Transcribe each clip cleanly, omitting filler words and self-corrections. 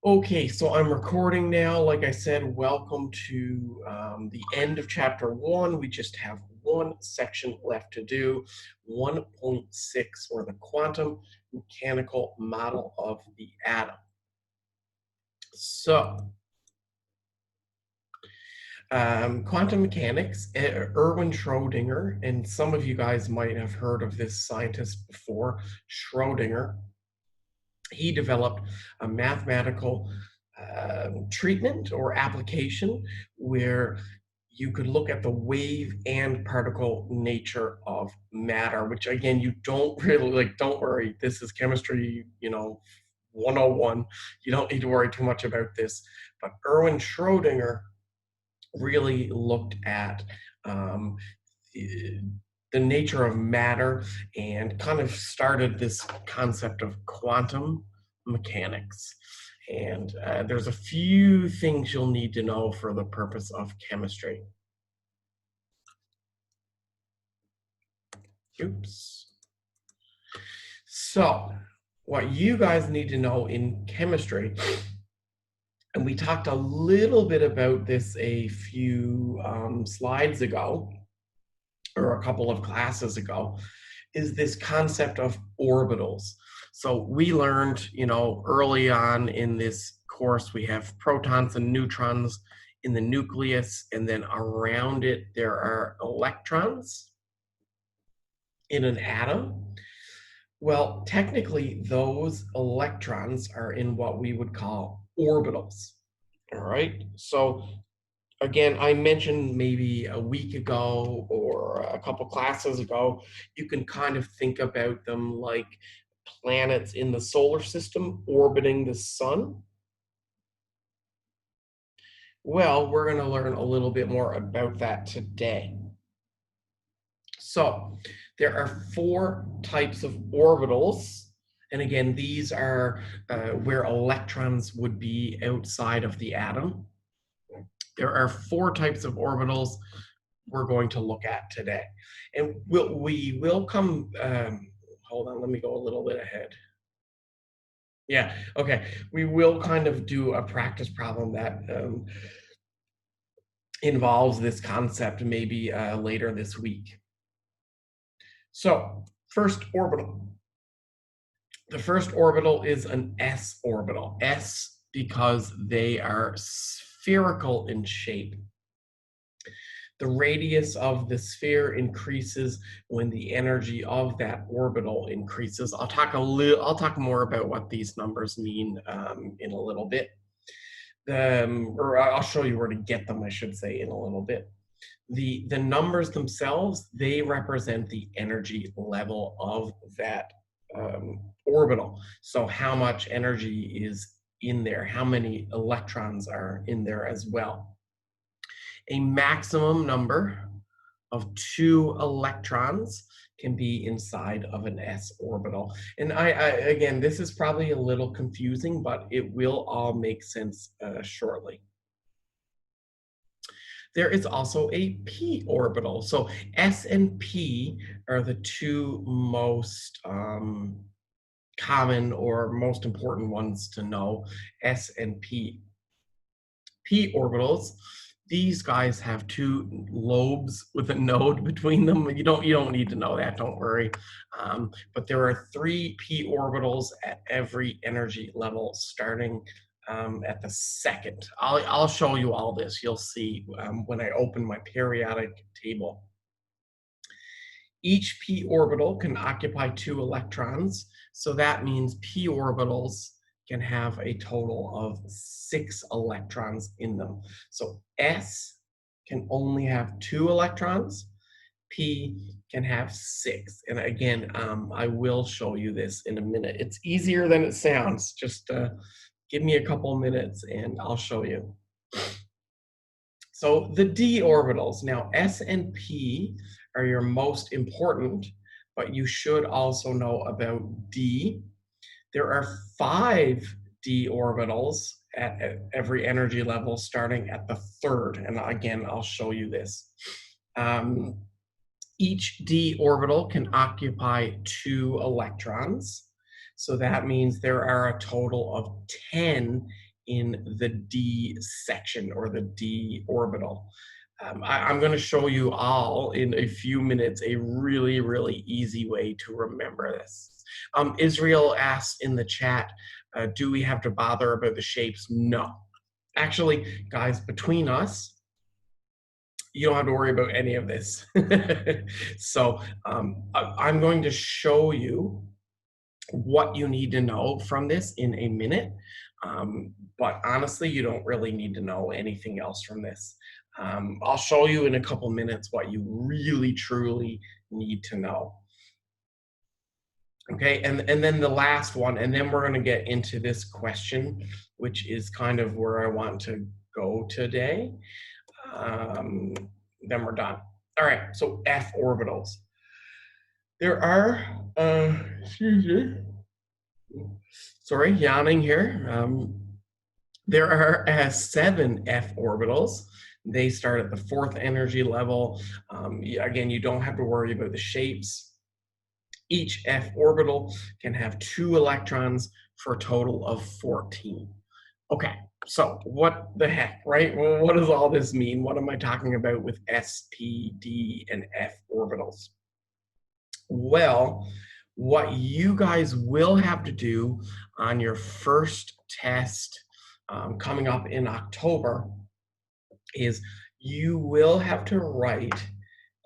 Okay, so I'm recording now. Like I said, welcome to the end of chapter 1. We just have one section left to do, 1.6, or the quantum mechanical model of the atom. So, quantum mechanics, Erwin Schrödinger, and some of you guys might have heard of this scientist before, Schrödinger. He developed a mathematical treatment or application where you could look at the wave and particle nature of matter, which again, you don't really like, don't worry, this is chemistry, 101. You don't need to worry too much about this. But Erwin Schrödinger really looked at um, the nature of matter and kind of started this concept of quantum mechanics. And there's a few things you'll need to know for the purpose of chemistry. Oops. So, what you guys need to know in chemistry, and we talked a little bit about this a few slides ago, or a couple of classes ago, is this concept of orbitals. So we learned, early on in this course, we have protons and neutrons in the nucleus, and then around it, there are electrons in an atom. Well, technically, those electrons are in what we would call orbitals. All right. So again, I mentioned maybe a week ago or a couple classes ago, you can kind of think about them like planets in the solar system orbiting the sun. Well, we're going to learn a little bit more about that today. So there are 4 types of orbitals. And again, these are where electrons would be outside of the atom. There are 4 types of orbitals we're going to look at today. And we will come, hold on, let me go a little bit ahead. Yeah, okay. We will kind of do a practice problem that involves this concept maybe later this week. So, first orbital. The first orbital is an s orbital. S because they are spherical in shape. The radius of the sphere increases when the energy of that orbital increases. I'll talk more about what these numbers mean in a little bit. Or I'll show you where to get them, I should say, in a little bit. The numbers themselves, they represent the energy level of that orbital. So how much energy is in there, how many electrons are in there as well. A maximum number of 2 electrons can be inside of an s orbital. And again, this is probably a little confusing, but it will all make sense shortly. There is also a p orbital. So s and p are the 2 most common or most important ones to know, s and p. P orbitals, these guys have 2 lobes with a node between them. You don't need to know that, don't worry. But there are 3 p orbitals at every energy level starting at the second. I'll show you all this. You'll see when I open my periodic table. Each p orbital can occupy 2 electrons, so that means p orbitals can have a total of 6 electrons in them. So S can only have 2 electrons, P can have 6. And again, I will show you this in a minute. It's easier than it sounds. Just give me a couple minutes and I'll show you. So the d orbitals, now S and P are your most important, but you should also know about d. There are 5 d orbitals at every energy level starting at the third, and again, I'll show you this. Each d orbital can occupy 2 electrons, so that means there are a total of 10 in the d section or the d orbital. I'm going to show you all in a few minutes a really, really easy way to remember this. Israel asked in the chat, do we have to bother about the shapes? No. Actually, guys, between us, you don't have to worry about any of this. So I'm going to show you what you need to know from this in a minute. But honestly, you don't really need to know anything else from this. I'll show you in a couple minutes what you really, truly need to know. Okay, and then the last one, and then we're going to get into this question, which is kind of where I want to go today. Then we're done. All right, so F orbitals. There are, excuse me, sorry, yawning here. There are 7 F orbitals. They start at the 4th energy level. Again, you don't have to worry about the shapes. Each F orbital can have 2 electrons for a total of 14. Okay, so what the heck, right? Well, what does all this mean? What am I talking about with S, P, D, and F orbitals? Well, what you guys will have to do on your first test coming up in October is you will have to write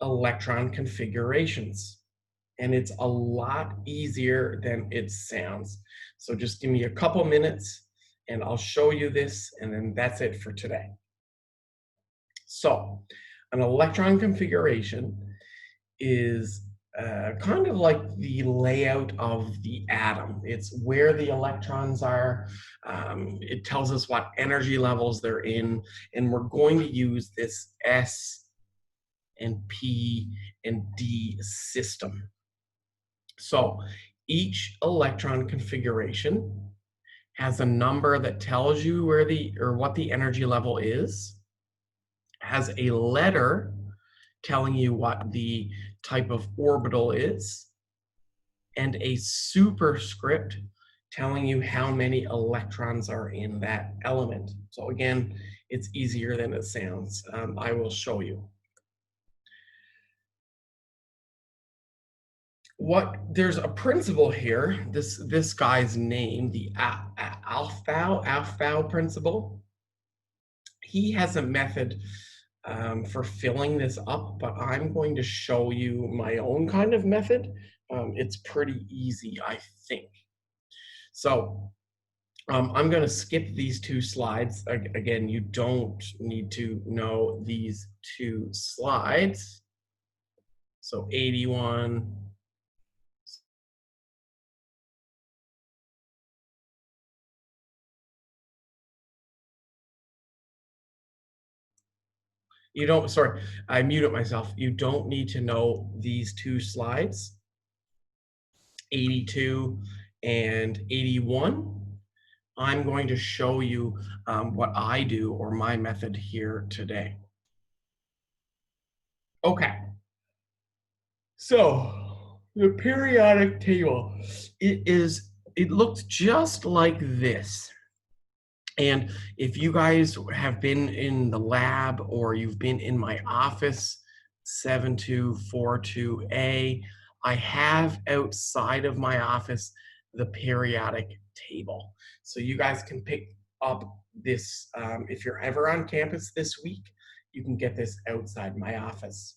electron configurations. And it's a lot easier than it sounds. So just give me a couple minutes and I'll show you this, and then that's it for today. So an electron configuration is kind of like the layout of the atom. It's where the electrons are. It tells us what energy levels they're in, and we're going to use this S and P and D system. So each electron configuration has a number that tells you where what the energy level is, has a letter telling you what the type of orbital is, and a superscript telling you how many electrons are in that element. So again, it's easier than it sounds. I will show you. There's a principle here, this guy's name, the Aufbau principle. He has a method for filling this up, but I'm going to show you my own kind of method. It's pretty easy, I think. So I'm going to skip these 2 slides. Again, you don't need to know these 2 slides. So 81. You don't, sorry, I muted myself. You don't need to know these 2 slides, 82 and 81. I'm going to show you what I do or my method here today. Okay. So the periodic table, it looks just like this. And if you guys have been in the lab or you've been in my office, 7242A, I have outside of my office the periodic table. So you guys can pick up this, if you're ever on campus this week, you can get this outside my office.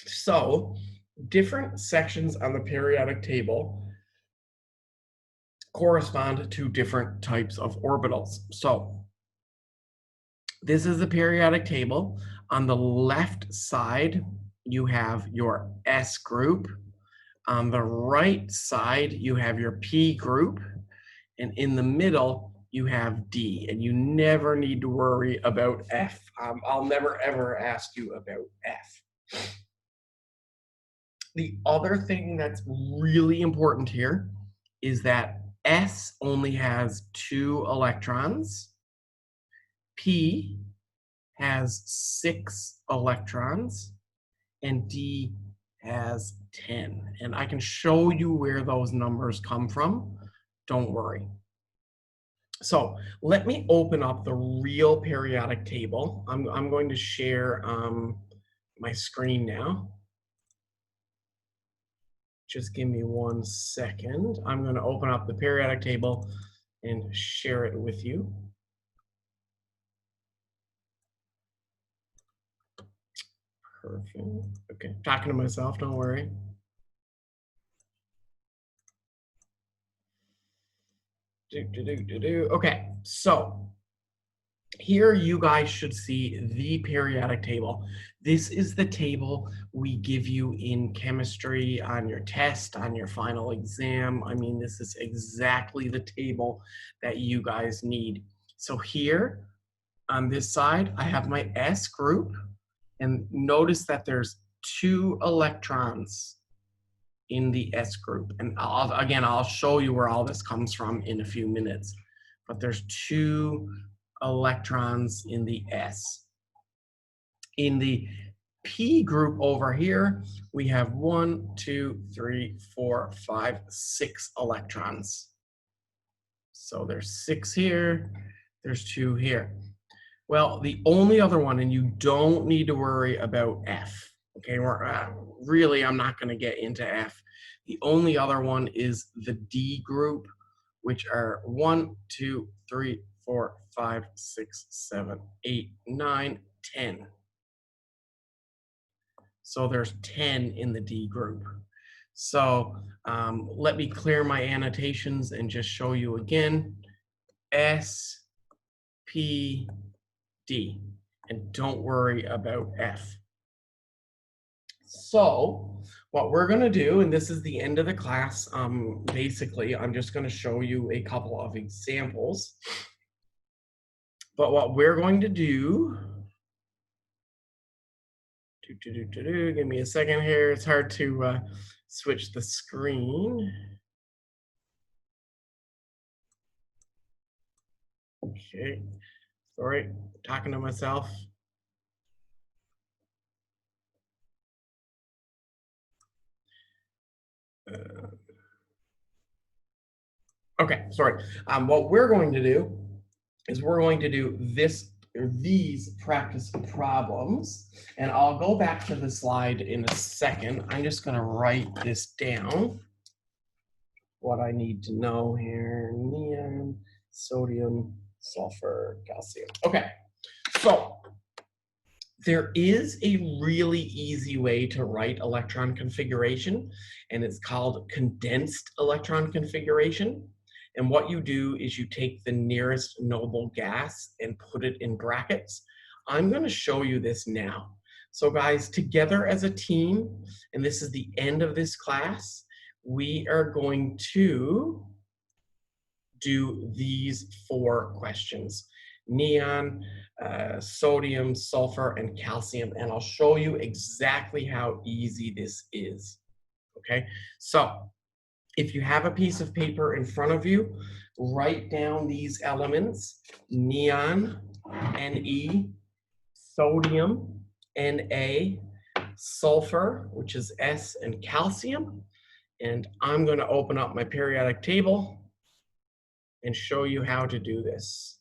So different sections on the periodic table correspond to different types of orbitals. So this is the periodic table. On the left side, you have your S group. On the right side, you have your P group. And in the middle, you have D. And you never need to worry about F. I'll never, ever ask you about F. The other thing that's really important here is that S only has 2 electrons. P has 6 electrons. And D has 10. And I can show you where those numbers come from. Don't worry. So let me open up the real periodic table. I'm going to share my screen now. Just give me 1 second. I'm going to open up the periodic table and share it with you. Perfect. Okay, talking to myself, don't worry. Okay, so here you guys should see the periodic table. This is the table we give you in chemistry on your test, on your final exam. I mean, this is exactly the table that you guys need. So here on this side, I have my S group, and notice that there's 2 electrons in the S group. And I'll show you where all this comes from in a few minutes. But there's 2 electrons in the S. In the P group over here, we have 1, 2, 3, 4, 5, 6 electrons. So there's 6 here, there's 2 here. Well, the only other one, and you don't need to worry about F. Okay, really, I'm not going to get into F. The only other one is the D group, which are 1, 2, 3, 4, 5, 6, 7, 8, 9, 10. So there's 10 in the D group. So let me clear my annotations and just show you again. S, P, D. And don't worry about F. So what we're going to do, and this is the end of the class, basically, I'm just going to show you a couple of examples. But what we're going to do, give me a second here. It's hard to switch the screen. Okay, sorry, talking to myself. Okay, sorry. What we're going to do is we're going to do these practice problems, and I'll go back to the slide in a second. I'm just going to write this down. What I need to know here: neon, sodium, sulfur, calcium. Okay, so there is a really easy way to write electron configuration, and it's called condensed electron configuration. And what you do is you take the nearest noble gas and put it in brackets. I'm going to show you this now. So guys, together as a team, and this is the end of this class, we are going to do these 4 questions: neon, sodium, sulfur, and calcium. And I'll show you exactly how easy this is. Okay, so if you have a piece of paper in front of you, write down these elements: neon, Ne, sodium, Na, sulfur, which is S, and calcium. And I'm going to open up my periodic table and show you how to do this.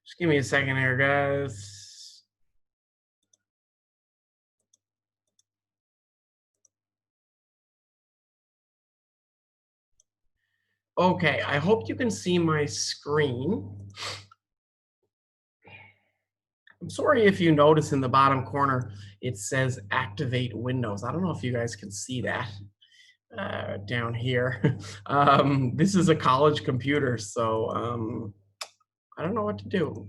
Just give me a second here, guys. Okay, I hope you can see my screen. I'm sorry if you notice in the bottom corner, it says activate Windows. I don't know if you guys can see that down here. This is a college computer, so I don't know what to do.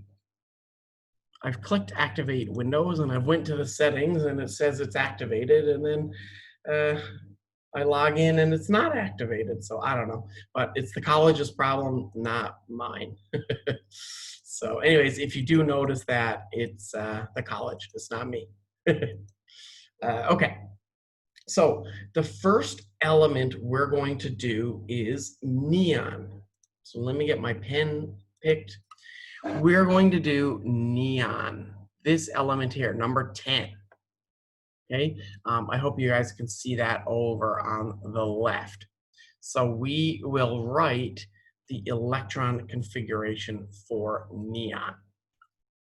I've clicked activate Windows and I've went to the settings and it says it's activated, and then I log in and it's not activated. So I don't know, but it's the college's problem, not mine. So anyways, if you do notice that, it's the college, it's not me. Okay, So the first element we're going to do is neon. So let me get my pen picked. We're going to do neon, this element here, number 10. Okay, I hope you guys can see that over on the left. So we will write the electron configuration for neon.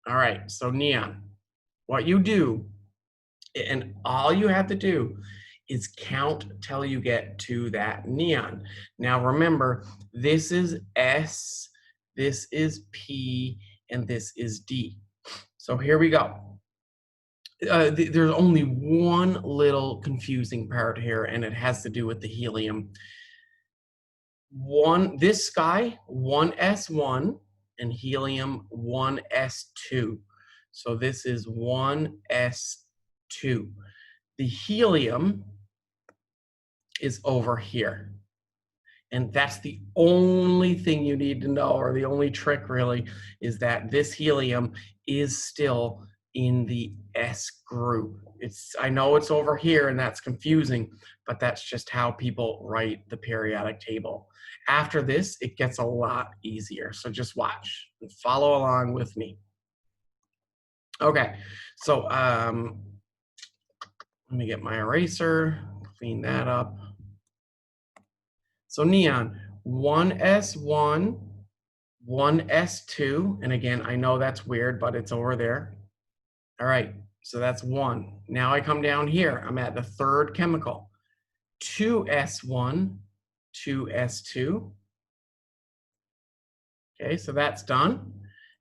All right, so neon, what you do, and all you have to do is count till you get to that neon. Now remember, this is S, this is P, and this is D. So here we go. There's only one little confusing part here, and it has to do with the helium. This guy, 1s1, and helium 1s2. So this is 1s2. The helium is over here. And that's the only thing you need to know, or the only trick really, is that this helium is still in the S group. I know it's over here and that's confusing, but that's just how people write the periodic table. After this, it gets a lot easier. So just watch and follow along with me. Okay, so let me get my eraser, clean that up. So neon, 1s1, 1s2, and again, I know that's weird, but it's over there. All right, so that's 1. Now I come down here, I'm at the third chemical, 2s1, 2s2. Okay, so that's done.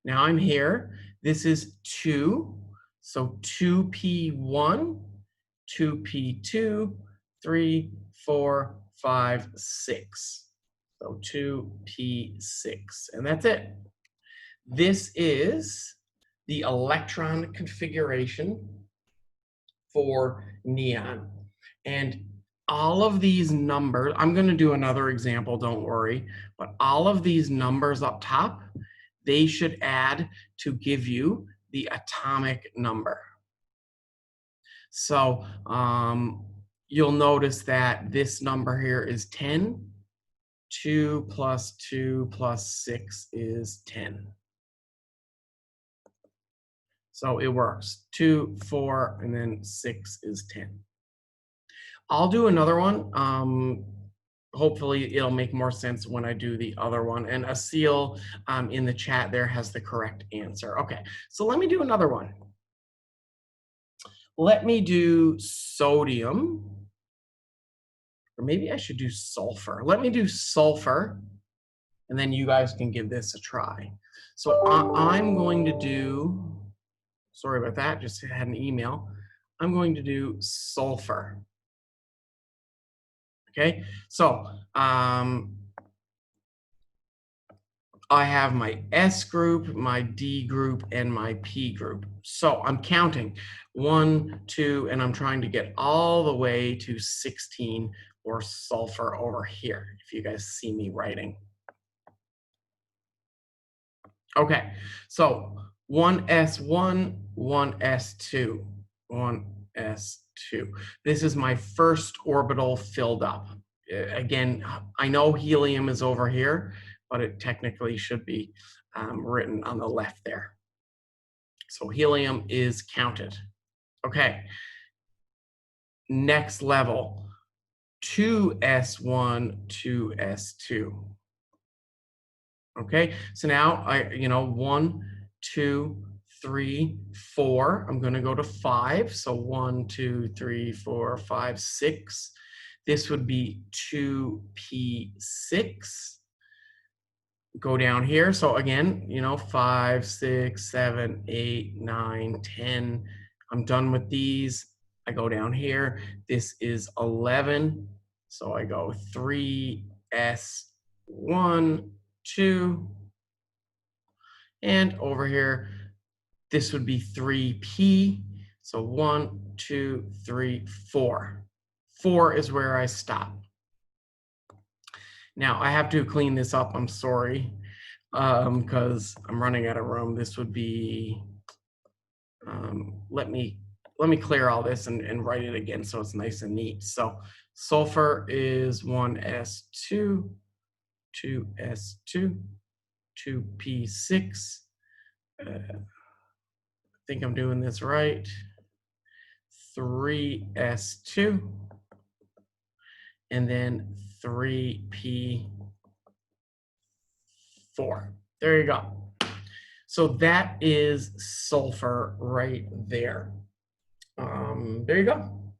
Now I'm here, this is 2, so 2p1, 2p2, 3, 4, 5, 6. So 2p6, and that's it. This is the electron configuration for neon. And all of these numbers, I'm going to do another example, don't worry, but all of these numbers up top, they should add to give you the atomic number. So you'll notice that this number here is 10. 2 plus 2 plus 6 is 10. So it works. 2, 4, and then 6 is 10. I'll do another one. Hopefully it'll make more sense when I do the other one. And Asil in the chat there has the correct answer. Okay, so let me do another one. Let me do sodium. Or maybe I should do sulfur. Let me do sulfur, and then you guys can give this a try. So I'm going to do, sorry about that, just had an email. I'm going to do sulfur. Okay, so I have my S group, my D group, and my P group. So I'm counting 1, 2, and I'm trying to get all the way to 16 or sulfur over here, if you guys see me writing. Okay, so 1s1, 1s2, 1s2. This is my first orbital filled up. Again, I know helium is over here, but it technically should be written on the left there. So helium is counted. Okay, next level, 2s1, 2s2. Okay, so now 1, 2, 3, 4. I'm going to go to 5. So 1, 2, 3, 4, 5, 6. This would be 2p6. Go down here. So again, 5, 6, 7, 8, 9, 10. I'm done with these. I go down here. This is 11. So I go 3s1, 2, and over here, this would be 3p. So 1, 2, 3, 4. 4 is where I stop. Now I have to clean this up, I'm sorry, because I'm running out of room. This would be, let me let me clear all this and write it again so it's nice and neat. So sulfur is 1s2, 2s2, 2p6. I think I'm doing this right. 3s2, and then 3p4. There you go. So that is sulfur right there. There you go.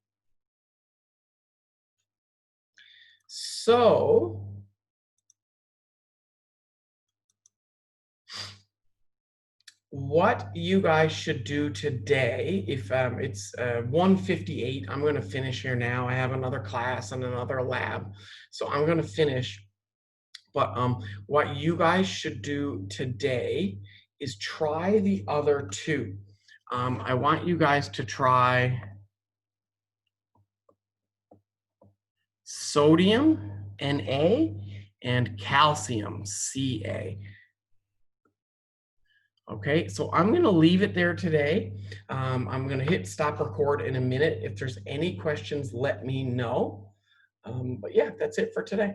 So what you guys should do today, if it's 1:58, I'm going to finish here now. I have another class and another lab, so I'm going to finish. But what you guys should do today is try the other two. I want you guys to try sodium, Na, and calcium, Ca. Okay, so I'm going to leave it there today. I'm going to hit stop record in a minute. If there's any questions, let me know. But yeah, that's it for today.